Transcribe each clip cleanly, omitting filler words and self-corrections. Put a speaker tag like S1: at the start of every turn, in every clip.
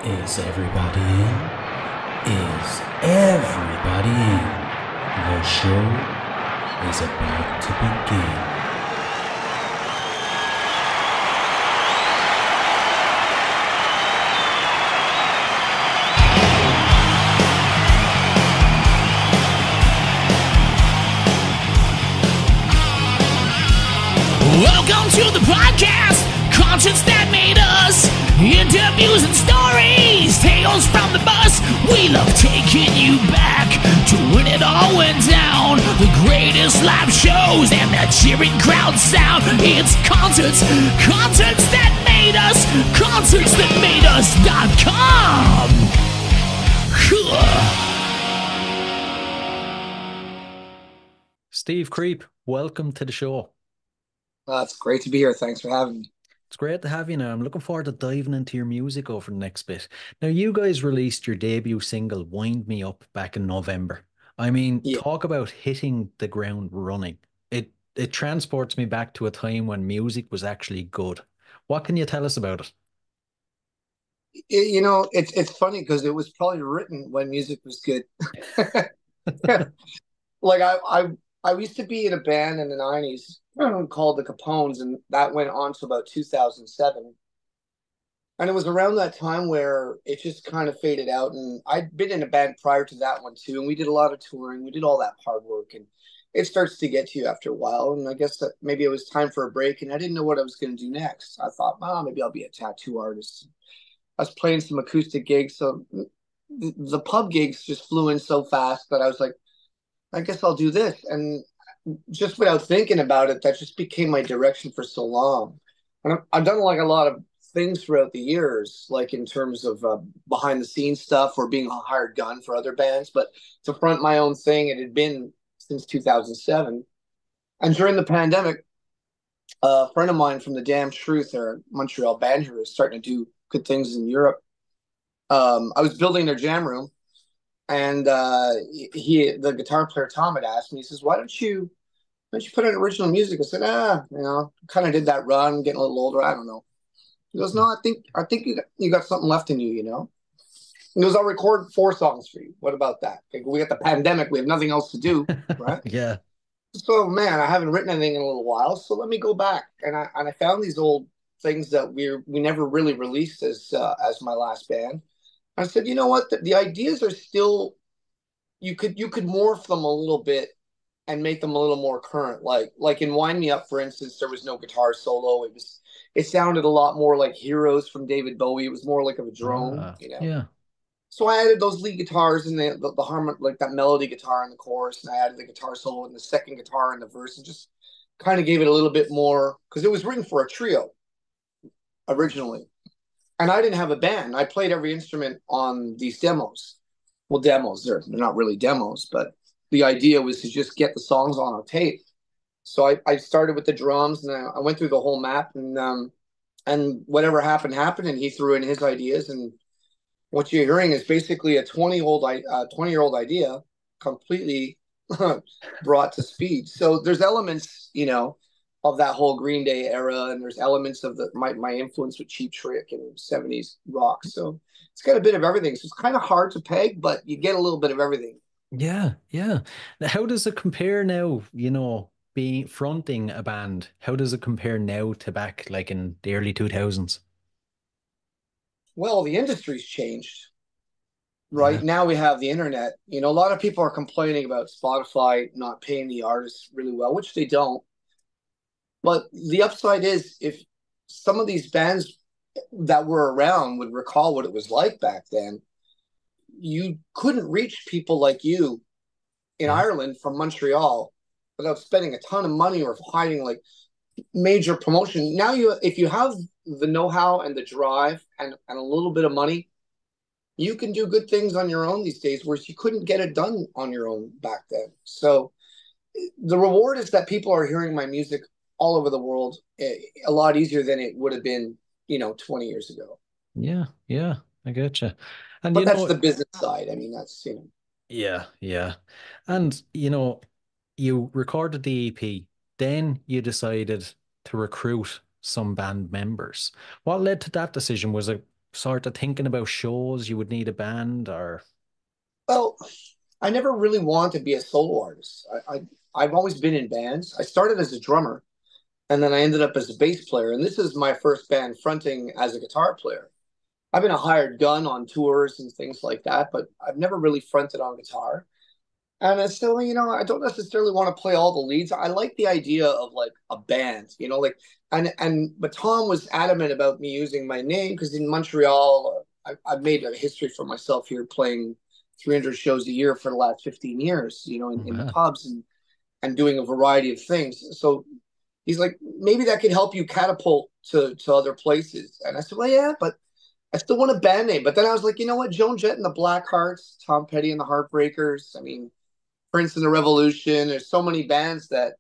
S1: Is everybody in? Is everybody in? The show is about to begin.
S2: Welcome to the podcast, conscience that made us. Interviews and stories, tales from the bus. We love taking you back to when it all went down. The greatest live shows and the cheering crowd sound. It's concerts, concerts that made us, concerts that made us.com.
S3: Steve Creep, welcome to the show.
S4: It's great to be here. Thanks for having me.
S3: It's great to have you now. I'm looking forward to diving into your music over the next bit. Now, you guys released your debut single, Wind Me Up, back in November. Talk about hitting the ground running. It transports me back to a time when music was actually good. What can you tell us about it?
S4: It's funny because it was probably written when music was good. Like I used to be in a band in the 90s called the Capones, and that went on to about 2007. And it was around that time where it just kind of faded out. And I'd been in a band prior to that one too, and we did a lot of touring. We did all that hard work, and it starts to get to you after a while. And I guess that maybe it was time for a break, and I didn't know what I was going to do next. I thought, maybe I'll be a tattoo artist. I was playing some acoustic gigs, so the pub gigs just flew in so fast that I was like, I guess I'll do this. And just without thinking about it, that just became my direction for so long. And I've done like a lot of things throughout the years, like in terms of behind the scenes stuff or being a hired gun for other bands. But to front my own thing, it had been since 2007. And during the pandemic, a friend of mine from the Damn Truth, their Montreal band here, is starting to do good things in Europe. I was building their jam room, and the guitar player Tom had asked me. He says, "Why don't you put in original music?" I said, kind of did that run, getting a little older. I don't know. He goes, "No, I think you got something left in you, you know." He goes, "I'll record 4 songs for you. What about that? Like, we got the pandemic, we have nothing else to do, right?"
S3: Yeah.
S4: So, man, I haven't written anything in a little while, so let me go back. And I found these old things that we never really released as my last band. I said, you know what? The ideas are still, you could morph them a little bit and make them a little more current. Like in Wind Me Up, for instance, there was no guitar solo. It sounded a lot more like Heroes from David Bowie. It was more like of a drone, you know.
S3: Yeah.
S4: So I added those lead guitars and the harmon, like that melody guitar in the chorus, and I added the guitar solo and the second guitar in the verse, and just kind of gave it a little bit more, because it was written for a trio originally. And I didn't have a band. I played every instrument on these demos. Well, demos, they're not really demos, but the idea was to just get the songs on a tape. So I started with the drums, and I went through the whole map, and whatever happened, and he threw in his ideas. And what you're hearing is basically a 20-year-old idea completely brought to speed. So there's elements, of that whole Green Day era, and there's elements of my influence with Cheap Trick and 70s rock. So it's got a bit of everything. So it's kind of hard to peg, but you get a little bit of everything.
S3: Yeah, yeah. Now, how does it compare now, being fronting a band? How does it compare now to back like in the early 2000s?
S4: Well, the industry's changed. Right
S3: Yeah.
S4: now we have the internet. A lot of people are complaining about Spotify not paying the artists really well, which they don't. But the upside is, if some of these bands that were around would recall what it was like back then, you couldn't reach people like you in
S3: Yeah.
S4: Ireland from Montreal without spending a ton of money or hiding like major promotion. Now if you have the know-how and the drive and a little bit of money, you can do good things on your own these days, whereas you couldn't get it done on your own back then. So the reward is that people are hearing my music all over the world a lot easier than it would have been, 20 years ago.
S3: Yeah, yeah, I get you. And
S4: But that's the business side. I mean, that's.
S3: yeah, yeah. And you recorded the EP, then you decided to recruit some band members. What led to that decision? Was it sort of thinking about shows you would need a band or?
S4: Well, I never really wanted to be a solo artist. I've always been in bands. I started as a drummer, and then I ended up as a bass player. And this is my first band fronting as a guitar player. I've been a hired gun on tours and things like that, but I've never really fronted on guitar. And it's still, I don't necessarily want to play all the leads. I like the idea of like a band, like, but Tom was adamant about me using my name because in Montreal, I've made a history for myself here playing 300 shows a year for the last 15 years, in the
S3: Wow.
S4: pubs and doing a variety of things. So he's like, maybe that could help you catapult to other places. And I said, well, yeah, but I still want a band name. But then I was like, you know what? Joan Jett and the Blackhearts, Tom Petty and the Heartbreakers. I mean, Prince and the Revolution. There's so many bands that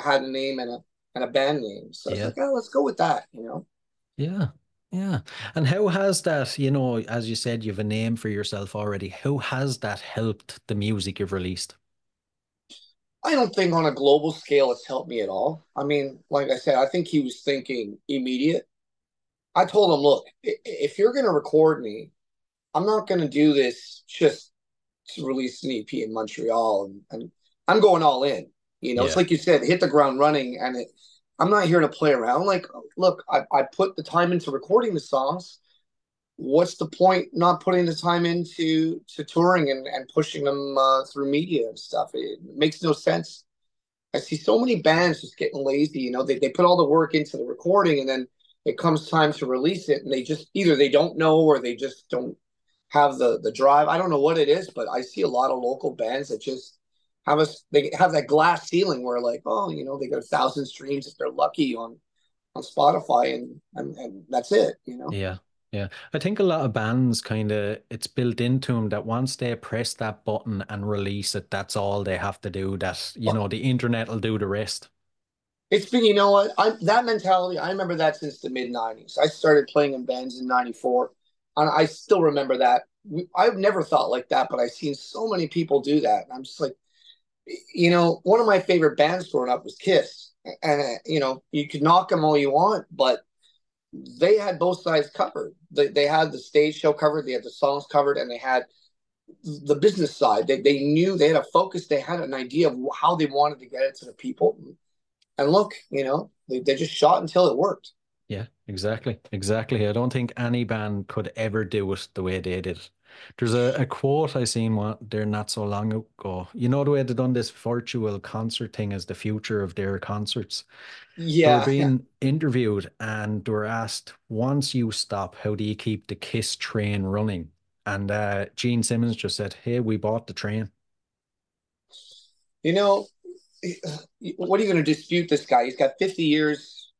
S4: had a name and a band name. So I was
S3: Yeah.
S4: like, oh, let's go with that.
S3: Yeah. Yeah. And how has that, as you said, you've a name for yourself already. How has that helped the music you've released?
S4: I don't think on a global scale it's helped me at all. I mean, like I said, I think he was thinking immediate. I told him, look, if you're going to record me, I'm not going to do this just to release an EP in Montreal, and I'm going all in. It's
S3: Yeah.
S4: like you said, hit the ground running, and I'm not here to play around. Like, look, I put the time into recording the songs. What's the point not putting the time into touring and pushing them through media and stuff? It makes no sense. I see so many bands just getting lazy. They put all the work into the recording, and then it comes time to release it, and they just either they don't know or they just don't have the drive. I don't know what it is, but I see a lot of local bands that just they have that glass ceiling where like, oh, they got 1,000 streams if they're lucky on Spotify, and that's it.
S3: Yeah. Yeah. I think a lot of bands kind of, it's built into them that once they press that button and release it, that's all they have to do. That, the internet will do the rest.
S4: It's been, what, that mentality. I remember that since the mid '90s. I started playing in bands in '94, and I still remember that. I've never thought like that, but I've seen so many people do that, and I'm just like, one of my favorite bands growing up was Kiss, and you could knock them all you want, but they had both sides covered. They had the stage show covered, they had the songs covered, and they had the business side. They knew they had a focus, they had an idea of how they wanted to get it to the people. And look, they just shot until it worked.
S3: Yeah, exactly. Exactly. I don't think any band could ever do it the way they did. There's a quote I seen there not so long ago. You know the way they done this virtual concert thing as the future of their concerts. They were
S4: Yeah, yeah.
S3: being interviewed and they were asked, once you stop, how do you keep the Kiss train running? And Gene Simmons just said, hey, we bought the train.
S4: You know, what are you going to dispute this guy? He's got 50 years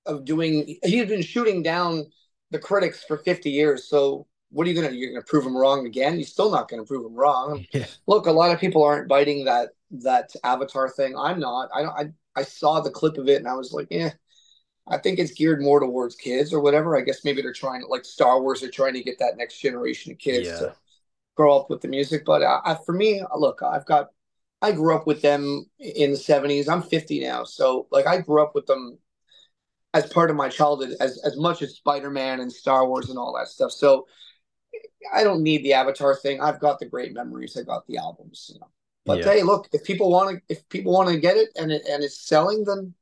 S4: of doing, he's been shooting down the critics for 50 years. So what are you're going to prove him wrong again? You're still not going to prove him wrong.
S3: Yeah.
S4: Look, a lot of people aren't biting that Avatar thing. I'm not. I saw the clip of it and I was like, yeah, I think it's geared more towards kids or whatever. I guess maybe they're trying to, like Star Wars, are trying to get that next generation of kids
S3: Yeah.
S4: to grow up with the music. But for me, look, I grew up with them in the '70s. I'm 50 now, so like I grew up with them as part of my childhood, as much as Spider-Man and Star Wars and all that stuff. So I don't need the Avatar thing. I've got the great memories. I got the albums. But
S3: Yeah.
S4: hey, look, if people want to get it and it's selling, then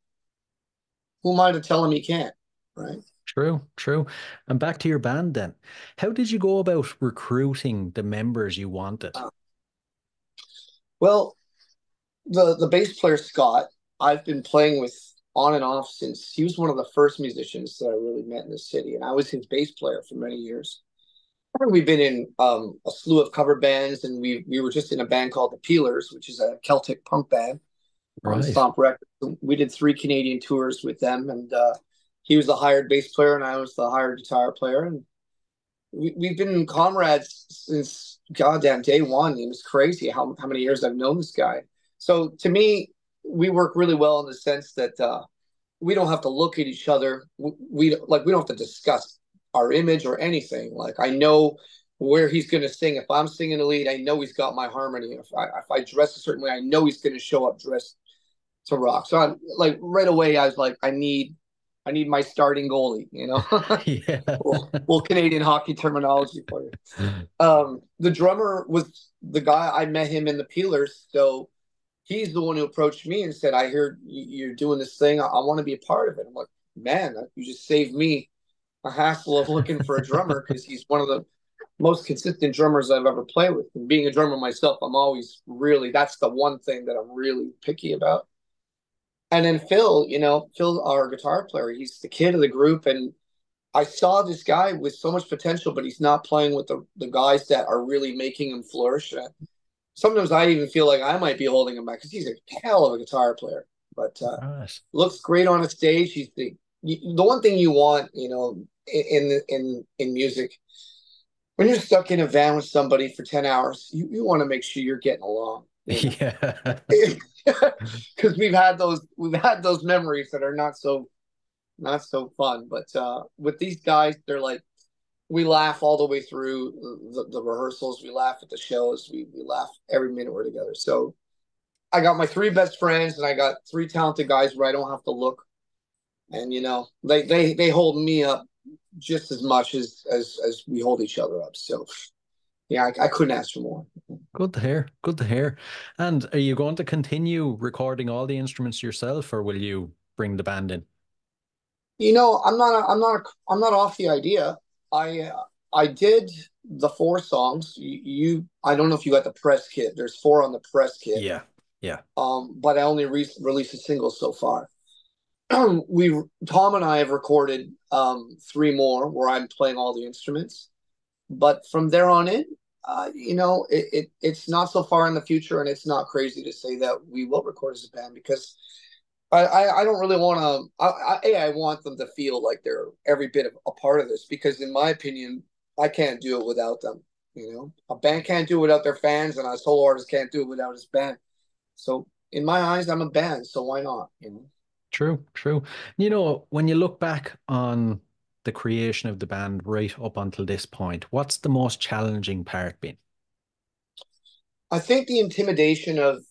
S4: who am I to tell them you can't, right?
S3: True, true. And back to your band then. How did you go about recruiting the members you wanted?
S4: Well, the bass player Scott, I've been playing with on and off since he was one of the first musicians that I really met in the city, and I was his bass player for many years. We've been in a slew of cover bands, and we were just in a band called the Peelers, which is a Celtic punk band on
S3: Right.
S4: Stomp Records. We did 3 Canadian tours with them, and he was the hired bass player, and I was the hired guitar player, and we've been comrades since goddamn day one. It was crazy how many years I've known this guy. So to me, we work really well in the sense that we don't have to look at each other. We don't have to discuss our image or anything. Like I know where he's going to sing. If I'm singing a lead, I know he's got my harmony. If I dress a certain way, I know he's going to show up dressed to rock. So I'm like right away, I was like, I need I need my starting goalie, you know.
S3: Yeah.
S4: Well, Canadian hockey terminology for you. The drummer was the guy. I met him in the Peelers, so he's the one who approached me and said, "I hear you're doing this thing. I want to be a part of it." I'm like, "Man, you just saved me a hassle of looking for a drummer because he's one of the most consistent drummers I've ever played with. And being a drummer myself, I'm always really that's the one thing that I'm really picky about." And then Phil, Phil, our guitar player, he's the kid of the group, and I saw this guy with so much potential, but he's not playing with the guys that are really making him flourish. Sometimes I even feel like I might be holding him back because he's a hell of a guitar player, but
S3: Nice.
S4: looks great on a stage. He's the one thing you want, in music. When you're stuck in a van with somebody for 10 hours, you want to make sure you're getting along.
S3: Yeah.
S4: Because we've had those memories that are not so fun. But with these guys, they're like we laugh all the way through the rehearsals. We laugh at the shows. We laugh every minute we're together. So I got my three best friends, and I got three talented guys where I don't have to look, and they hold me up just as much as we hold each other up. So yeah, I couldn't ask for more.
S3: Good to hear. Good to hear. And are you going to continue recording all the instruments yourself, or will you bring the band in?
S4: I'm not off the idea. I did the four songs. I don't know if you got the press kit. There's four on the press kit.
S3: Yeah. Yeah.
S4: But I only released a single so far. Tom and I have recorded three more where I'm playing all the instruments. But from there on in, it's not so far in the future, and it's not crazy to say that we will record as a band because I don't really want to. I want them to feel like they're every bit of a part of this because, in my opinion, I can't do it without them. A band can't do it without their fans, and a solo artist can't do it without his band. So, in my eyes, I'm a band, so why not?
S3: True, true. When you look back on the creation of the band right up until this point, what's the most challenging part been?
S4: I think the intimidation of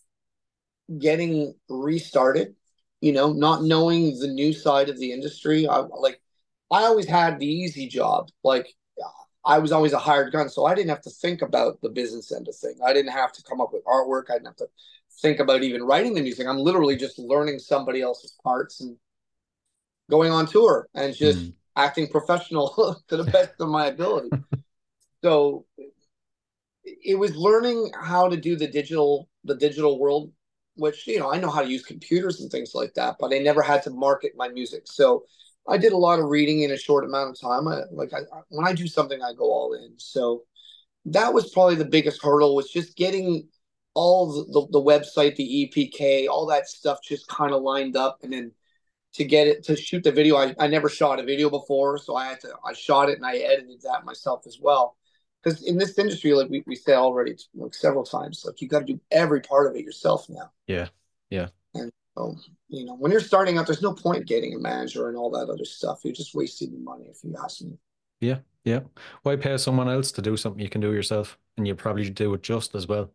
S4: getting restarted, not knowing the new side of the industry. I always had the easy job. Like I was always a hired gun, so I didn't have to think about the business end of thing. I didn't have to come up with artwork. I didn't have to think about even writing the music. I'm literally just learning somebody else's parts and going on tour and just acting professional to the best of my ability. So it was learning how to do the digital world, which, I know how to use computers and things like that, but I never had to market my music. So I did a lot of reading in a short amount of time. When I do something, I go all in. So that was probably the biggest hurdle, was just getting all the website, the EPK, all that stuff just kind of lined up. And then to shoot the video, I never shot a video before. So I shot it and I edited that myself as well. Because in this industry, like we said already several times, like you got to do every part of it yourself now.
S3: Yeah. Yeah.
S4: And so, when you're starting out, there's no point getting a manager and all that other stuff. You're just wasting your money, if you ask me.
S3: Yeah. Yeah. Why pay someone else to do something you can do yourself, and you probably do it just as well?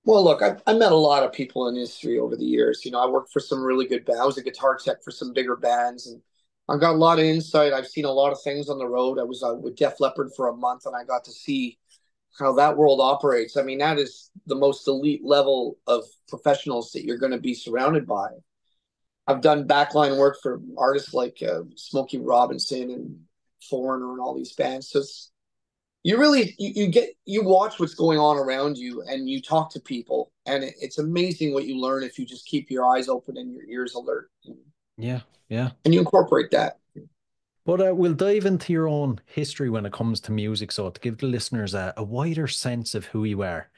S4: Well, look, I met a lot of people in the industry over the years. I worked for some really good bands. I was a guitar tech for some bigger bands, and I got a lot of insight. I've seen a lot of things on the road. I was with Def Leppard for a month, and I got to see how that world operates. I mean, that is the most elite level of professionals that you're going to be surrounded by. I've done backline work for artists like Smokey Robinson and Foreigner and all these bands. So you watch what's going on around you, and you talk to people, and it's amazing what you learn if you just keep your eyes open and your ears alert.
S3: Yeah. Yeah.
S4: And you incorporate that.
S3: But we'll dive into your own history when it comes to music, so to give the listeners a wider sense of who you are.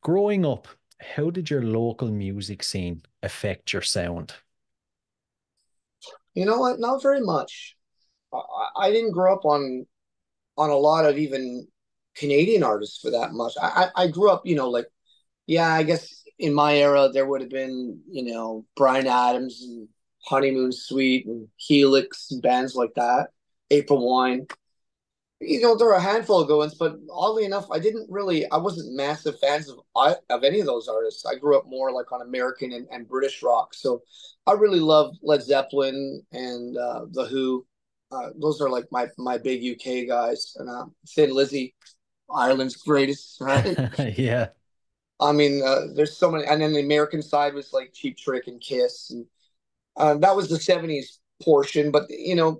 S3: Growing up, how did your local music scene affect your sound?
S4: You know what? Not very much. I didn't grow up on a lot of even Canadian artists for that much. I grew up, I guess in my era there would have been, Bryan Adams and Honeymoon Suite and Helix and bands like that, April Wine. There are a handful of good ones, but oddly enough, I wasn't massive fans of any of those artists. I grew up more like on American and British rock. So I really love Led Zeppelin and The Who. Those are like my big UK guys. And Thin Lizzy, Ireland's greatest, right?
S3: Yeah.
S4: I mean, there's so many. And then the American side was like Cheap Trick and Kiss. And that was the 70s portion, but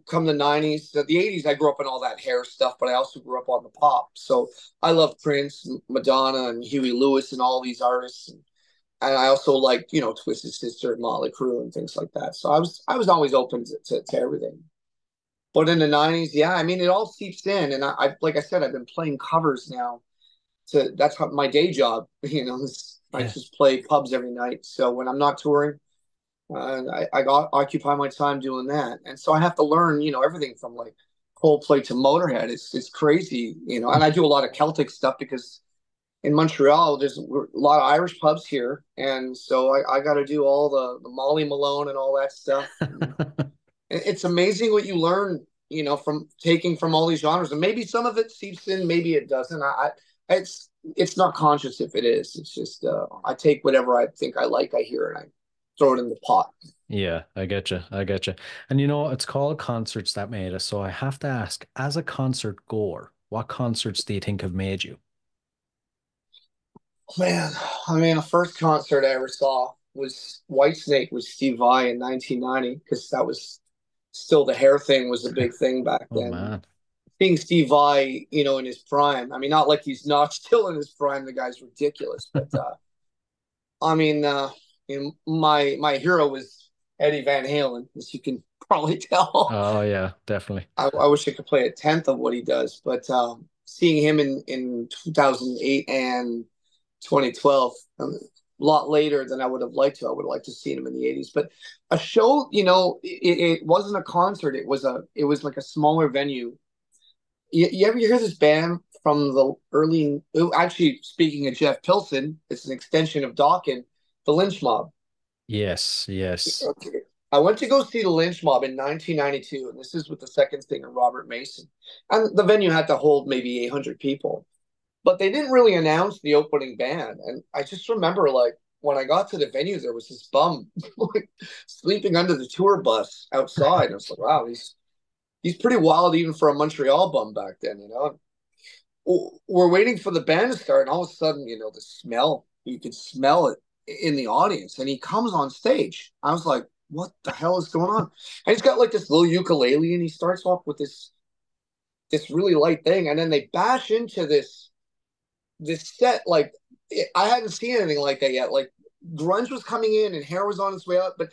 S4: come the 90s, the 80s, I grew up in all that hair stuff, but I also grew up on the pop. So I love Prince, Madonna, and Huey Lewis, and all these artists. And I also like, Twisted Sister and Motley Crue and things like that. So I was always open to everything. But in the 90s, yeah, I mean, it all seeps in. And like I said, I've been playing covers now. That's my day job. I
S3: Yeah.
S4: just play pubs every night. So when I'm not touring, I occupy my time doing that, and so I have to learn, everything from like Coldplay to Motorhead. It's crazy, and I do a lot of Celtic stuff because in Montreal there's a lot of Irish pubs here, and so I got to do all the Molly Malone and all that stuff. It's amazing what you learn, from taking from all these genres, and maybe some of it seeps in, maybe it doesn't. It's not conscious if it is. It's just I take whatever I think I like, I hear, and I throw it in the pot.
S3: Yeah, I get you. I get you. And it's called Concerts That Made Us. So I have to ask, as a concert goer, what concerts do you think have made you?
S4: Man, I mean, the first concert I ever saw was Whitesnake with Steve Vai in 1990 because that was still the hair thing was a big thing back
S3: Oh
S4: then.
S3: man.
S4: Seeing Steve Vai, in his prime. I mean, not like he's not still in his prime. The guy's ridiculous, but I mean, my hero was Eddie Van Halen, as you can probably tell.
S3: Oh yeah, definitely.
S4: I wish I could play a tenth of what he does, but seeing him in 2008 and 2012, a lot later than I would have liked to. I would have liked to see him in the 80s, but a show, it wasn't a concert. It was like a smaller venue. You ever hear this band from the early? Actually, speaking of Jeff Pilson, it's an extension of Dawkins, the Lynch Mob.
S3: Yes, yes.
S4: Okay. I went to go see the Lynch Mob in 1992, and this is with the second singer, Robert Mason. And the venue had to hold maybe 800 people, but they didn't really announce the opening band. And I just remember, like, when I got to the venue, there was this bum like, sleeping under the tour bus outside. I was like, wow, he's pretty wild even for a Montreal bum back then. We're waiting for the band to start, and all of a sudden, the smell, you could smell it in the audience, and he comes on stage. I was like, what the hell is going on? And he's got like this little ukulele, and he starts off with this really light thing, and then they bash into this set like I hadn't seen anything like that yet. Like grunge was coming in and hair was on its way up, but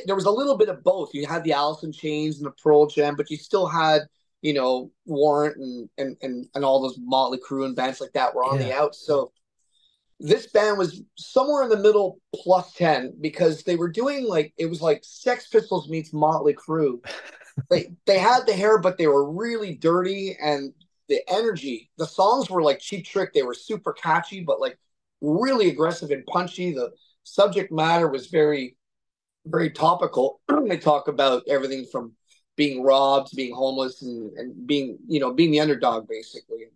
S4: there was a little bit of both. You had the Alice in Chains and the Pearl Jam, but you still had Warrant and all those Motley Crue and bands like that were on the
S3: Yeah.
S4: out. So this band was somewhere in the middle plus 10 because they were doing like it was like Sex Pistols meets Motley Crue. They had the hair, but they were really dirty, and the energy. The songs were like Cheap Trick. They were super catchy, but like really aggressive and punchy. The subject matter was very, very topical. They talk about everything from being robbed, being homeless, and being the underdog, basically.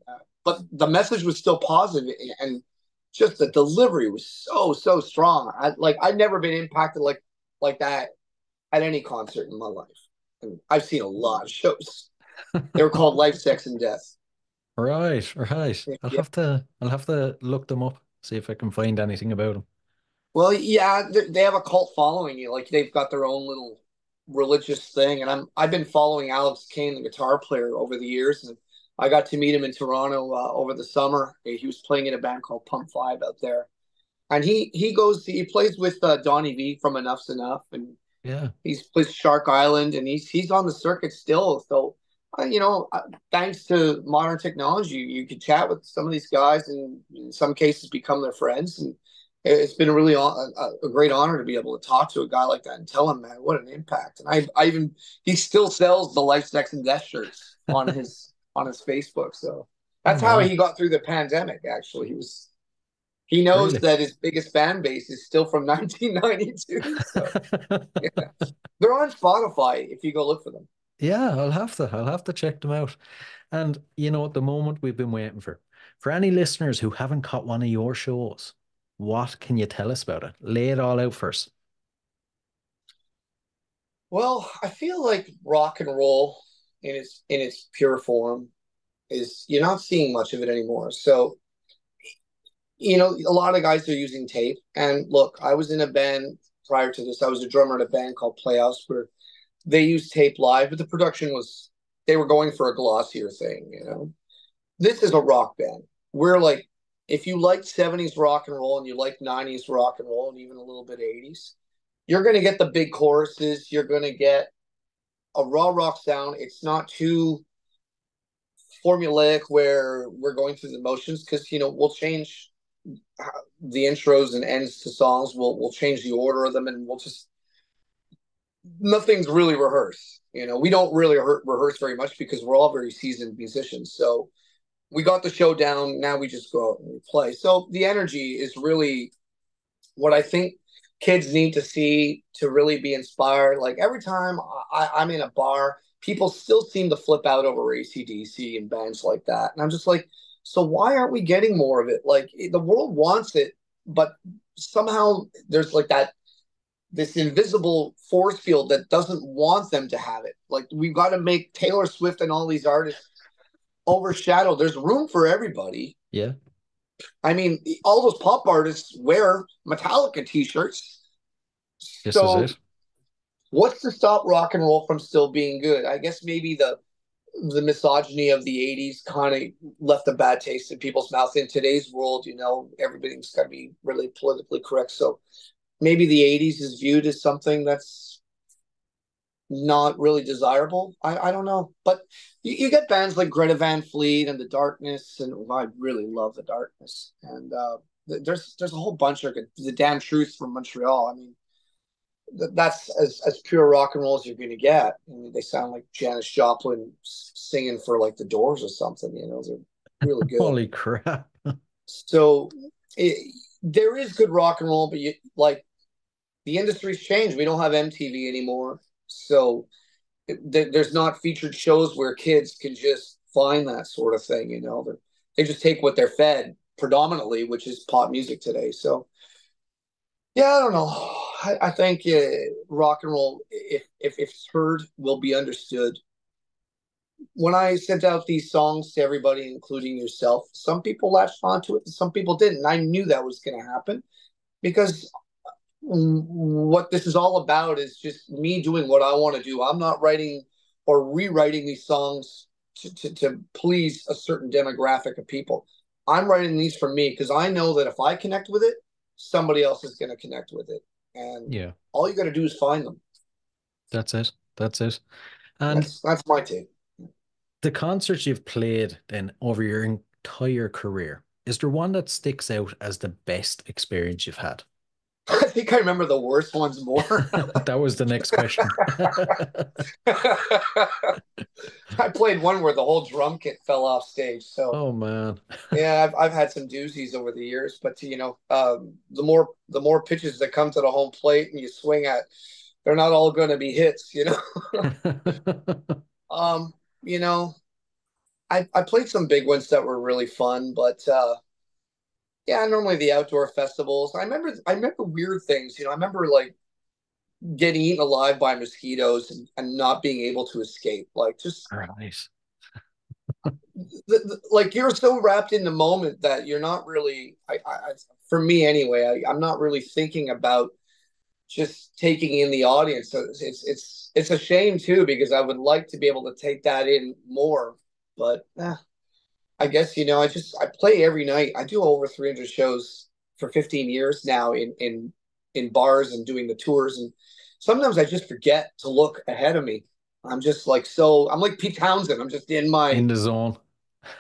S4: But the message was still positive, and just the delivery was so strong. I'd never been impacted like that at any concert in my life. And I've seen a lot of shows. They were called Life, Sex, and Death.
S3: Right, right. I'll
S4: Yeah.
S3: have to look them up, see if I can find anything about them.
S4: Well, yeah, they have a cult following. Like they've got their own little religious thing, and I've been following Alex Kane, the guitar player, over the years, and I got to meet him in Toronto over the summer. He was playing in a band called Pump Five out there, and he plays with Donnie V from Enough's Enough, and
S3: Yeah.
S4: he's plays Shark Island, and he's on the circuit still. So, thanks to modern technology, you can chat with some of these guys, and in some cases, become their friends. And it's been a great honor to be able to talk to a guy like that and tell him, man, what an impact. And he still sells the Life, Sex, and Death shirts on his Facebook. So
S3: Oh
S4: that's how
S3: man.
S4: he got through the pandemic. Actually, he knows
S3: Really?
S4: that his biggest fan base is still from 1992. So. Yeah. They're on Spotify if you go look for them.
S3: Yeah, I'll have to check them out. And the moment we've been waiting for. For any listeners who haven't caught one of your shows, what can you tell us about it? Lay it all out first.
S4: Well, I feel like rock and roll in its pure form is you're not seeing much of it anymore. So, a lot of guys are using tape. And look, I was in a band prior to this. I was a drummer in a band called Playhouse where they used tape live, but the production was they were going for a glossier thing. This is a rock band. We're like, if you like 70s rock and roll and you like 90s rock and roll and even a little bit of 80s, you're going to get the big choruses. You're going to get a raw rock sound. It's not too formulaic where we're going through the motions because, we'll change the intros and ends to songs. We'll change the order of them and we'll just, nothing's really rehearsed. We don't really rehearse very much because we're all very seasoned musicians. So we got the show down. Now we just go out and we play. So the energy is really what I think kids need to see to really be inspired. Like every time I'm in a bar, people still seem to flip out over AC/DC and bands like that. And I'm just like, so why aren't we getting more of it? Like the world wants it, but somehow there's like this invisible force field that doesn't want them to have it. Like we've got to make Taylor Swift and all these artists overshadow. There's room for everybody.
S3: Yeah.
S4: I mean, all those pop artists wear Metallica t-shirts.
S3: This is
S4: So
S3: it.
S4: what's to stop rock and roll from still being good? I guess maybe the misogyny of the 80s kind of left a bad taste in people's mouth. In today's world, everything's got to be really politically correct. So maybe the 80s is viewed as something that's not really desirable. I don't know. But you get bands like Greta Van Fleet and The Darkness, and I really love The Darkness. And there's a whole bunch of The Damn Truth from Montreal. I mean, that's as pure rock and roll as you're going to get. I mean, they sound like Janis Joplin singing for like the Doors or something. They're really good.
S3: Holy crap.
S4: So there is good rock and roll, but the industry's changed. We don't have MTV anymore, so there's not featured shows where kids can just find that sort of thing. They just take what they're fed predominantly, which is pop music today. So yeah, I don't know. I think rock and roll, if it's heard, will be understood. When I sent out these songs to everybody, including yourself, some people latched onto it, and some people didn't. I knew that was going to happen because what this is all about is just me doing what I want to do. I'm not writing or rewriting these songs to please a certain demographic of people. I'm writing these for me because I know that if I connect with it, somebody else is going to connect with it. And
S3: Yeah,
S4: all you got to do is find them.
S3: that's it. That's it. And
S4: That's my take.
S3: the concerts you've played then over your entire career, is there one that sticks out as the best experience you've had?
S4: I think I remember the worst ones more.
S3: That was the next question.
S4: I played one where the whole drum kit fell off stage. So
S3: Oh man.
S4: yeah, I've had some doozies over the years, but the more pitches that come to the home plate and you swing at, they're not all going to be hits. Um, you know, I played some big ones that were really fun, but yeah, normally the outdoor festivals. I remember weird things. I remember like getting eaten alive by mosquitoes and not being able to escape. Like just
S3: Right.
S4: like you're so wrapped in the moment that you're not really. For me anyway, I'm not really thinking about just taking in the audience. So it's a shame too because I would like to be able to take that in more, but I guess I play every night. I do over 300 shows for 15 years now in bars and doing the tours, and sometimes I just forget to look ahead of me. I'm just like I'm like Pete Townsend.
S3: In the zone.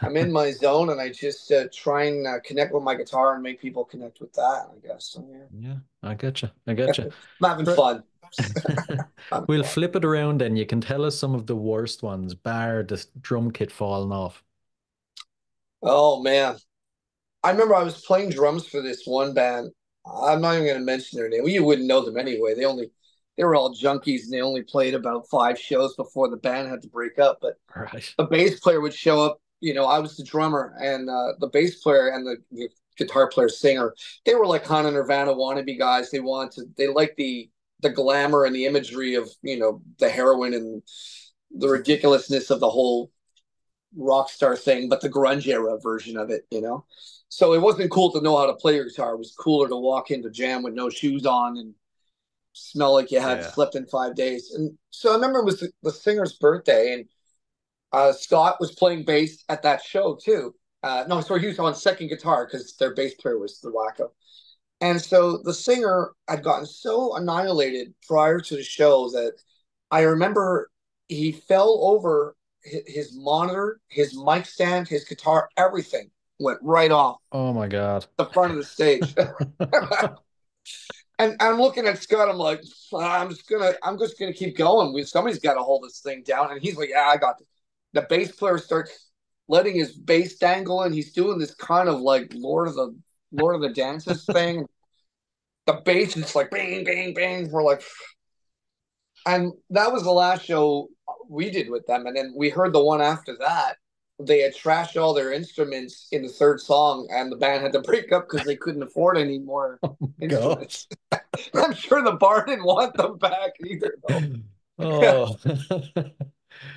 S4: I'm in my zone, and I just try and connect with my guitar and make people connect with that. I guess. So, yeah.
S3: Yeah, I get you. I get you.
S4: I'm having fun. Having
S3: We'll
S4: fun.
S3: flip it around then. You can tell us some of the worst ones, bar the drum kit falling off.
S4: Oh man, I remember I was playing drums for this one band. I'm not even going to mention their name. Well, you wouldn't know them anyway. they were all junkies and they only played about 5 shows before the band had to break up. But
S3: Right.
S4: the bass player would show up. I was the drummer, and the bass player and the guitar player singer, they were like kind of Nirvana wannabe guys. They liked the glamour and the imagery of the heroin and the ridiculousness of the whole rock star thing, but the grunge era version of it. So it wasn't cool to know how to play your guitar. It was cooler to walk into jam with no shoes on and smell like you had slept in 5 days. And so I remember it was the singer's birthday, and Scott was playing bass at that show too. No, sorry, he was on second guitar because their bass player was the wacko. And so the singer had gotten so annihilated prior to the show that I remember he fell over his monitor, his mic stand, his guitar, everything went right off
S3: Oh my God.
S4: the front of the stage. And I'm looking at Scott. I'm like, I'm just gonna keep going. Somebody's got to hold this thing down. And he's like, yeah, I got this. The bass player starts letting his bass dangle, and he's doing this kind of like Lord of the Dances thing. The bass is like bang, bang, bang. We're like, and that was the last show we did with them. And then we heard the one after that. They had trashed all their instruments in the third song, and the band had to break up because they couldn't afford any more instruments. I'm sure the bar didn't want them back either, though.
S3: Oh.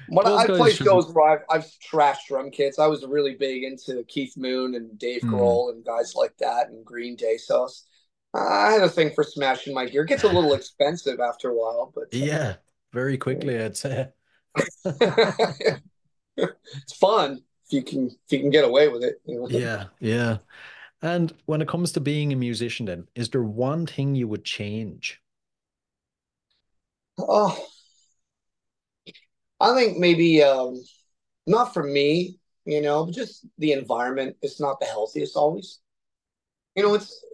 S4: When
S3: Those
S4: I
S3: guys
S4: play
S3: should.
S4: shows where I've trashed drum kits, I was really big into Keith Moon and Dave Grohl and guys like that, and Green Day. So I had a thing for smashing my gear. It gets a little expensive after a while, but
S3: Yeah, very quickly, I'd say.
S4: it's fun if you can get away with it.
S3: Yeah, yeah. And when it comes to being a musician, then, is there one thing you would change?
S4: Oh, I think maybe not for me, but just the environment is not the healthiest always. It's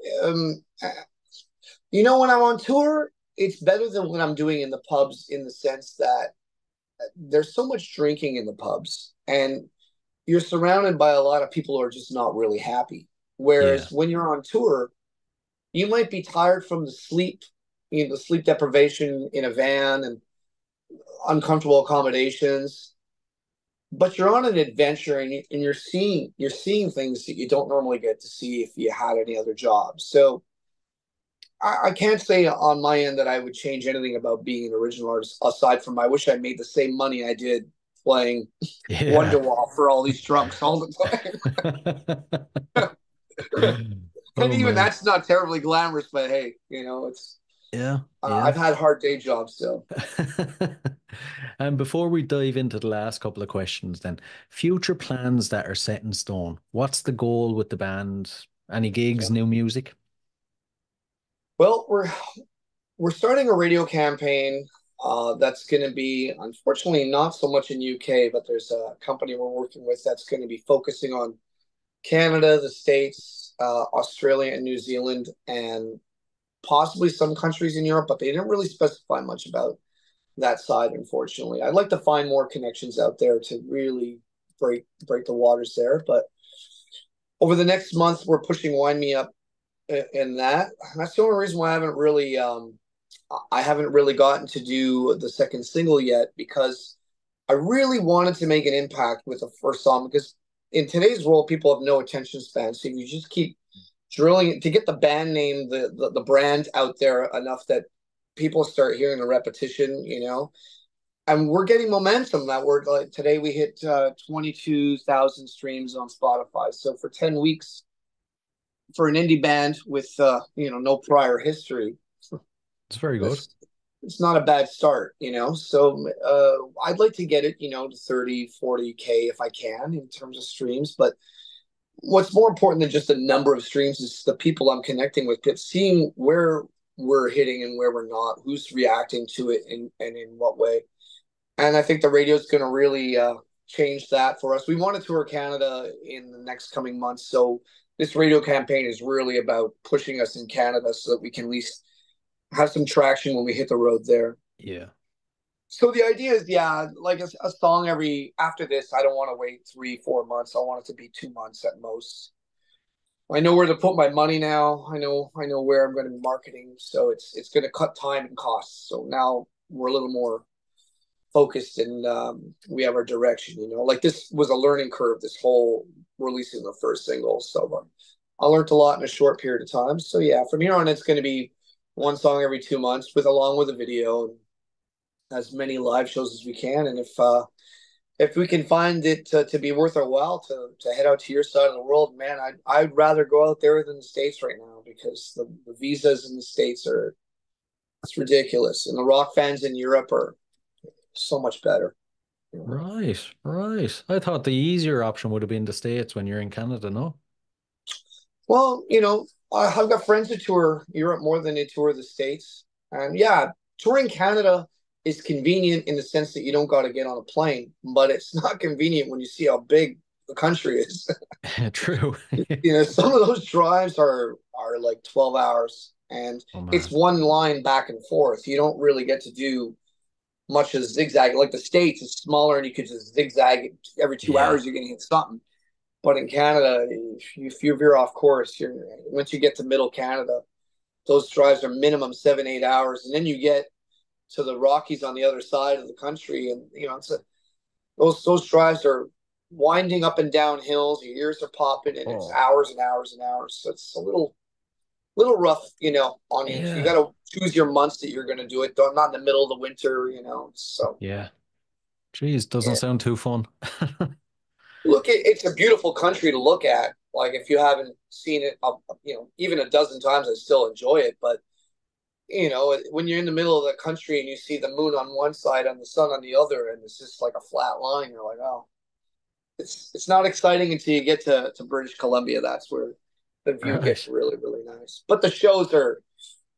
S4: when I'm on tour, it's better than when I'm doing in the pubs in the sense that there's so much drinking in the pubs, and you're surrounded by a lot of people who are just not really happy.
S3: Yeah,
S4: Whereas when you're on tour, you might be tired from the sleep deprivation in a van and uncomfortable accommodations, but you're on an adventure, and you're seeing things that you don't normally get to see if you had any other job. So I can't say on my end that I would change anything about being an original artist aside from I wish I made the same money I did playing
S3: yeah.
S4: Wonderwall for all these drunks all the time. And
S3: Oh
S4: even
S3: man.
S4: that's not terribly glamorous, but hey, it's
S3: Yeah,
S4: I've
S3: yeah.
S4: had hard day jobs, so
S3: And before we dive into the last couple of questions, then, future plans that are set in stone. What's the goal with the band? Any gigs,
S4: yeah.
S3: new music?
S4: Well, we're starting a radio campaign that's going to be, unfortunately, not so much in UK, but there's a company we're working with that's going to be focusing on Canada, the States, Australia, and New Zealand, and possibly some countries in Europe, but they didn't really specify much about that side, unfortunately. I'd like to find more connections out there to really break the waters there. But over the next month, we're pushing Wind Me Up in that. That's the only reason why I haven't really gotten to do the second single yet, because I really wanted to make an impact with the first song, because in today's world, people have no attention span. So you just keep drilling it to get the band name, the brand out there enough that people start hearing the repetition. And we're getting momentum. That we're like today we hit 22,000 streams on Spotify. So for 10 weeks, for an indie band with no prior history,
S3: It's very good.
S4: it's not a bad start. So I'd like to get it to 30-40K if I can in terms of streams. But what's more important than just the number of streams is the people I'm connecting with, seeing where we're hitting and where we're not, who's reacting to it, and in what way. And I think the radio is going to really change that for us. We want to tour Canada in the next coming months. So this radio campaign is really about pushing us in Canada so that we can at least have some traction when we hit the road there.
S3: Yeah.
S4: So the idea is, yeah, like a song after this. I don't want to wait 3-4 months. I want it to be 2 months at most. I know where to put my money now. I know where I'm going to be marketing. So it's going to cut time and costs. So now we're a little more focused and we have our direction. Like this was a learning curve. This whole releasing the first single. So I learned a lot in a short period of time. So yeah, from here on, it's going to be one song every 2 months along with a video and as many live shows as we can. And if we can find it to be worth our while to head out to your side of the world, man, I'd rather go out there than the States right now because the visas in the States it's ridiculous. And the rock fans in Europe are so much better.
S3: Right, right. I thought the easier option would have been the States when you're in Canada, no?
S4: Well, I've got friends who tour Europe more than they tour the States. And yeah, touring Canada is convenient in the sense that you don't got to get on a plane, but it's not convenient when you see how big the country is.
S3: True.
S4: Some of those drives are like 12 hours and
S3: Oh
S4: it's
S3: man.
S4: one line back and forth. You don't really get to do much of zigzag. Like the States, it's smaller and you could just zigzag every two
S3: Yeah.
S4: hours, you're going to hit something. But in Canada, if you veer off course, once you get to middle Canada, those drives are minimum 7, 8 hours. And then you get to the Rockies on the other side of the country. And, those drives are winding up and down hills. Your ears are popping and it's
S3: Oh,
S4: hours and hours and hours. So it's a little rough, on you. So you
S3: yeah.
S4: got to choose your months that you're going to do it. Not in the middle of the winter, so.
S3: Yeah. Geez, doesn't
S4: Yeah.
S3: sound too fun.
S4: Look, it's a beautiful country to look at. Like if you haven't seen it, even a dozen times, I still enjoy it. But when you're in the middle of the country and you see the moon on one side and the sun on the other, and it's just like a flat line, you're like, oh, it's not exciting until you get to British Columbia. That's where the view gets
S3: Right.
S4: really, really nice. But the shows are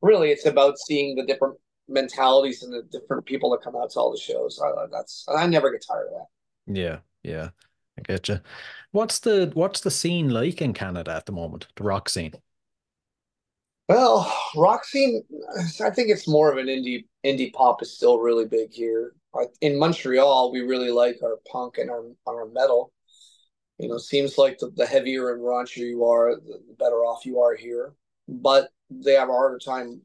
S4: really, it's about seeing the different mentalities and the different people that come out to all the shows. I never get tired of that.
S3: Yeah, yeah. I get you. What's the scene like in Canada at the moment? The rock scene.
S4: Well, rock scene, I think it's more of an indie pop is still really big here. In Montreal, we really like our punk and our metal. Seems like the heavier and raunchier you are, the better off you are here. But they have a harder time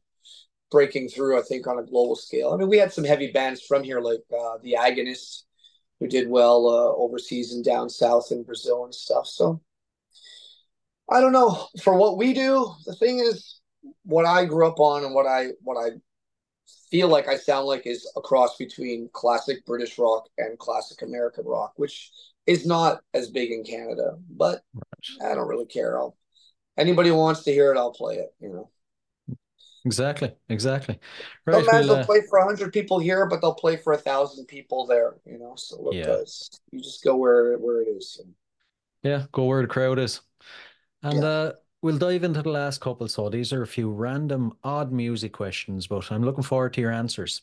S4: breaking through, I think, on a global scale. I mean, we had some heavy bands from here, like the Agonists, who did well overseas and down south in Brazil and stuff. So I don't know. For what we do, the thing is, what I grew up on and what I feel like I sound like is a cross between classic British rock and classic American rock, which is not as big in Canada. But I don't really care. Anybody who wants to hear it, I'll play it.
S3: Exactly, exactly.
S4: Some
S3: Right,
S4: bands will play for 100 people here, but they'll play for 1,000 people there. So look,
S3: yeah,
S4: guys, you just go where it is.
S3: yeah, go where the crowd is. And
S4: Yeah.
S3: we'll dive into the last couple. So these are a few random odd music questions, but I'm looking forward to your answers.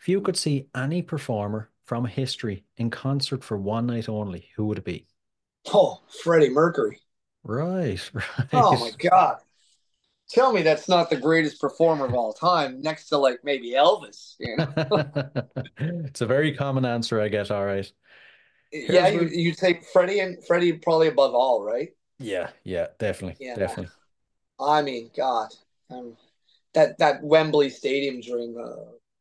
S3: If you could see any performer from history in concert for one night only, who would it be?
S4: Oh, Freddie Mercury.
S3: Right,
S4: Oh my
S3: right.
S4: God. Tell me that's not the greatest performer of all time, next to like maybe Elvis.
S3: It's a very common answer, I guess. All right.
S4: Yeah,
S3: Here's
S4: you
S3: where,
S4: you take Freddie and Freddie probably above all, right?
S3: yeah, yeah, definitely,
S4: Yeah.
S3: definitely.
S4: I mean, God, um, that Wembley Stadium during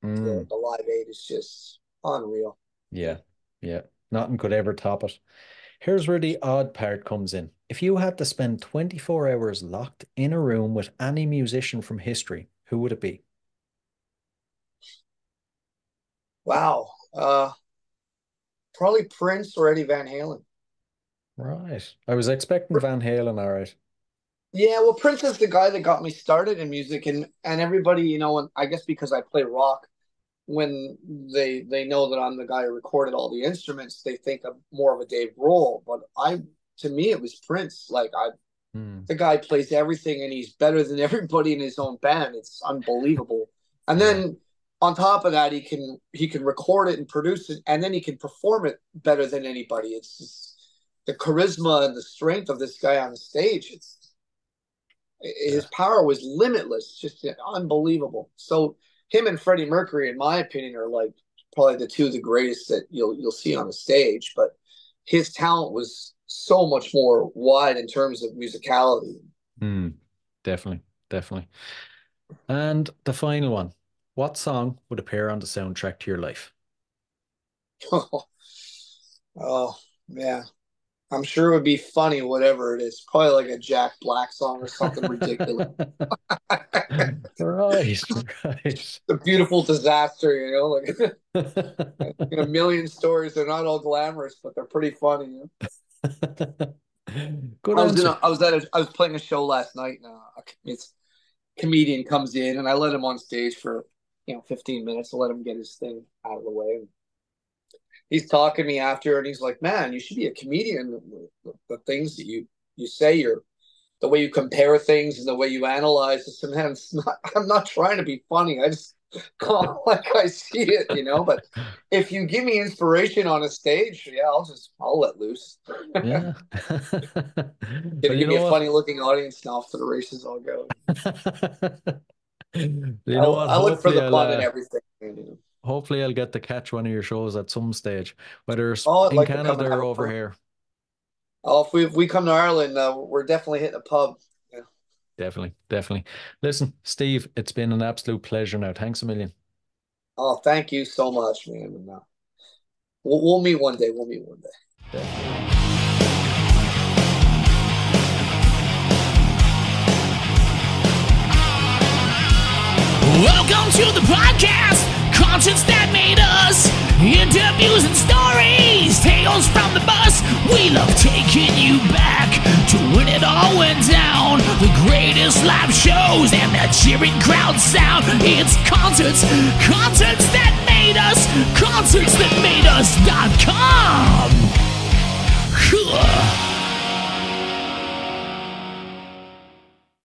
S3: Mm,
S4: the Live Aid is just unreal. Yeah.
S3: yeah, yeah. Nothing could ever top it. Here's where the odd part comes in. If you had to spend 24 hours locked in a room with any musician from history, who would it be?
S4: Wow. Probably Prince or Eddie Van Halen.
S3: Right. I was expecting Van Halen, all right.
S4: Yeah, well, Prince is the guy that got me started in music, and everybody, when I guess because I play rock, when they know that I'm the guy who recorded all the instruments, they think I'm more of a Dave Grohl. But to me, it was Prince. Like
S3: Hmm.
S4: the guy plays everything, and he's better than everybody in his own band. It's unbelievable. And
S3: Yeah.
S4: then on top of that, he can record it and produce it, and then he can perform it better than anybody. It's just the charisma and the strength of this guy on the stage. His
S3: Yeah.
S4: power was limitless, just unbelievable. So him and Freddie Mercury, in my opinion, are like probably the two of the greatest that you'll see on the stage. But his talent was so much more wide in terms of musicality.
S3: Definitely, definitely. And the final one. What song would appear on the soundtrack to your life?
S4: Oh, yeah. I'm sure it would be funny, whatever it is. Probably like a Jack Black song or something ridiculous.
S3: Right, right.
S4: The beautiful disaster, like in a million stories. They're not all glamorous, but they're pretty funny.
S3: Good answer.
S4: I was playing a show last night, and it's comedian comes in, and I let him on stage for 15 minutes to let him get his thing out of the way. He's talking to me after, and he's like, "Man, you should be a comedian. The things that you say, the way you compare things and the way you analyze this." And man, I'm not trying to be funny. I just call like I see it, But if you give me inspiration on a stage, yeah, I'll let loose.
S3: Yeah.
S4: Gonna give me a funny looking audience now after the races all go.
S3: You know what?
S4: I look for the fun in everything.
S3: Hopefully I'll get to catch one of your shows at some stage, whether it's
S4: I'd
S3: in
S4: like to come
S3: Canada
S4: and have
S3: or
S4: a
S3: over
S4: fun.
S3: here.
S4: Oh, if we come to Ireland, we're definitely hitting a pub. Yeah.
S3: Definitely, definitely. Listen, Steve, it's been an absolute pleasure now. Thanks a million.
S4: Oh, thank you so much, man. And, we'll meet one day. We'll meet one day.
S3: Definitely.
S2: Welcome to the podcast, conscience that made us. Interviews and stories, tales from the bus. We love taking you back to when it all went down. The greatest live shows and that cheering crowd sound. It's concerts